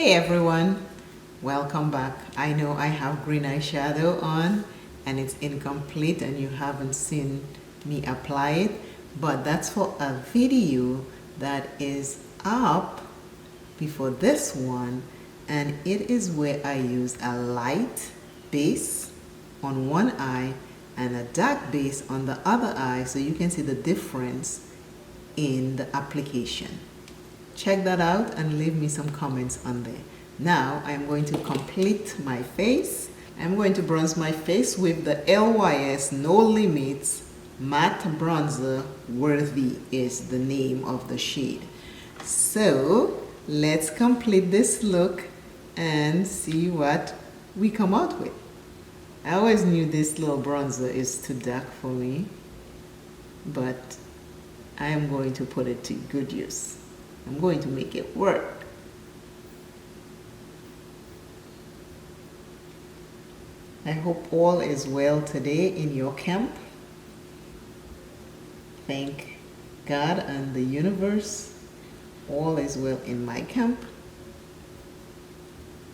Hey everyone, welcome back. I know I have green eyeshadow on and it's incomplete and you haven't seen me apply it, but that's for a video that is up before this one, and it is where I use a light base on one eye and a dark base on the other eye so you can see the difference in the application. Check that out and leave me some comments on there. Now I'm going to complete my face. I'm going to bronze my face with the LYS No Limits Matte Bronzer. Worthy is the name of the shade. So let's complete this look and see what we come out with. I always knew this little bronzer is too dark for me, but I am going to put it to good use. I'm going to make it work. I hope all is well today in your camp. Thank God and the universe. All is well in my camp.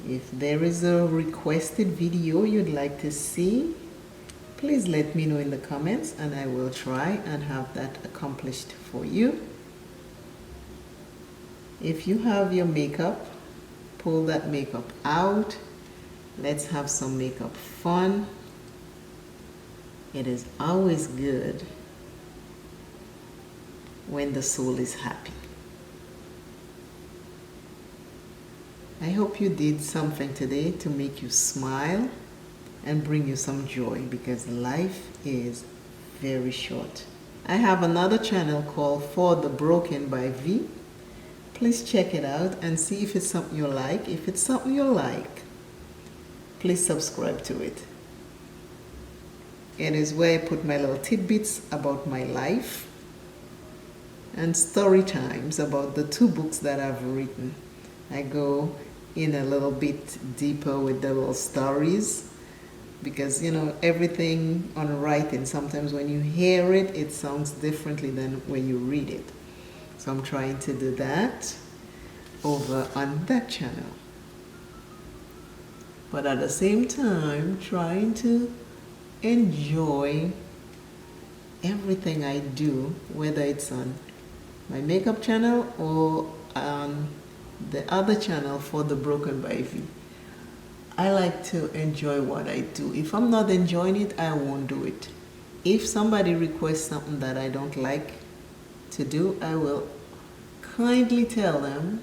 If there is a requested video you'd like to see, please let me know in the comments and I will try and have that accomplished for you. If you have your makeup, pull that makeup out. Let's have some makeup fun. It is always good when the soul is happy. I hope you did something today to make you smile and bring you some joy, because life is very short. I have another channel called For the Broken by V. Please check it out and see if it's something you like. If it's something you like, please subscribe to it. It is where I put my little tidbits about my life and story times about the 2 books that I've written. I go in a little bit deeper with the little stories, because you know, everything on writing, sometimes when you hear it, it sounds differently than when you read it. So I'm trying to do that over on that channel. But at the same time, trying to enjoy everything I do, whether it's on my makeup channel or on the other channel For the Broken by V. I like to enjoy what I do. If I'm not enjoying it, I won't do it. If somebody requests something that I don't like to do, I will kindly tell them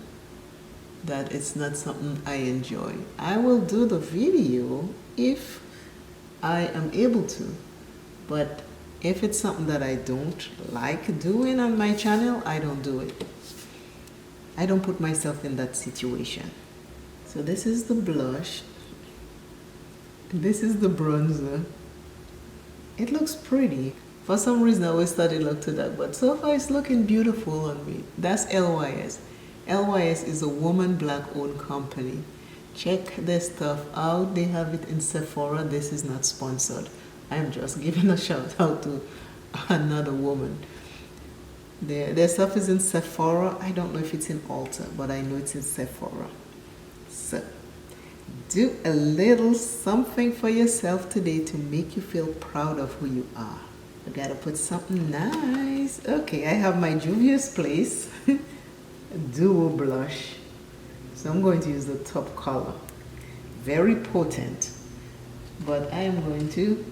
that it's not something I enjoy. I will do the video if I am able to, but if it's something that I don't like doing on my channel, I don't do it. I don't put myself in that situation. So this is the blush. This is the bronzer. It looks pretty. For some reason I always thought it looked too dark, but so far it's looking beautiful on me. That's LYS. LYS is a woman black owned company. Check their stuff out. They have it in Sephora. This is not sponsored. I'm just giving a shout out to another woman. Their stuff is in Sephora. I don't know if it's in Ulta, but I know it's in Sephora. So do a little something for yourself today to make you feel proud of who you are. I gotta put something nice. Okay, I have my Juvia's Place Duo Blush. So I'm going to use the top color. Very potent. But I am going to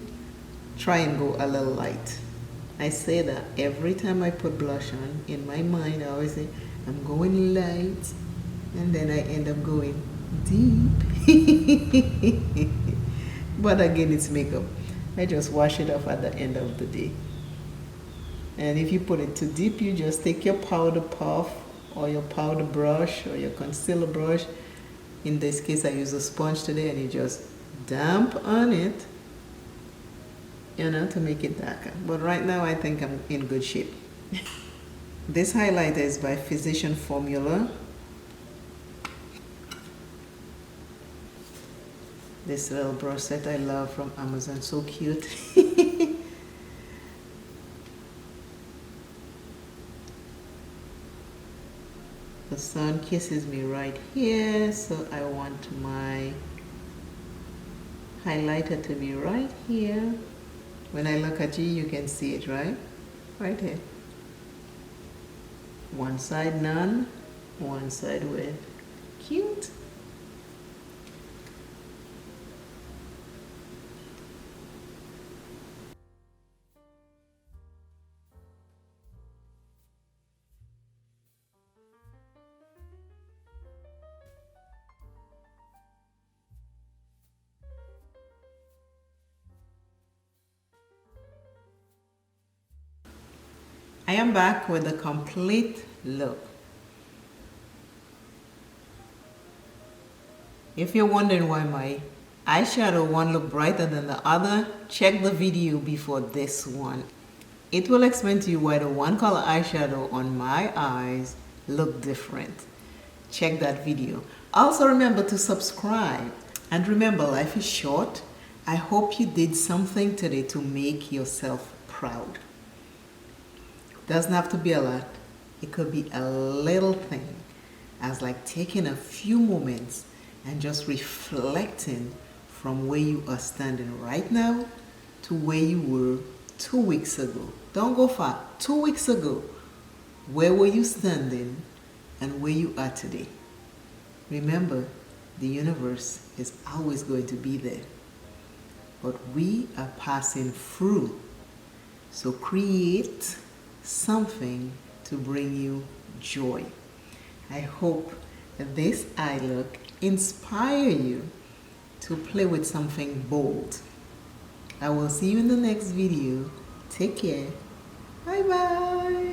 try and go a little light. I say that every time I put blush on, in my mind I always say, I'm going light, and then I end up going deep. But again, it's makeup. I just wash it off at the end of the day. And if you put it too deep, you just take your powder puff or your powder brush or your concealer brush. In this case, I use a sponge today, and you just damp on it, you know, to make it darker. But right now, I think I'm in good shape. This highlighter is by Physician Formula. This little brush set I love from Amazon, so cute. The sun kisses me right here, so I want my highlighter to be right here. When I look at you, you can see it, right? Right here. One side none, one side with. Cute. I am back with a complete look. If you're wondering why my eyeshadow one look brighter than the other, check the video before this one. It will explain to you why the one color eyeshadow on my eyes look different. Check that video. Also remember to subscribe. And remember, life is short. I hope you did something today to make yourself proud. Doesn't have to be a lot. It could be a little thing, as like taking a few moments and just reflecting from where you are standing right now to where you were 2 weeks ago. Don't go far. 2 weeks ago, where were you standing and where you are today? Remember, the universe is always going to be there, but we are passing through. So create something to bring you joy. I hope that this eye look inspire you to play with something bold. I will see you in the next video. Take care. Bye bye.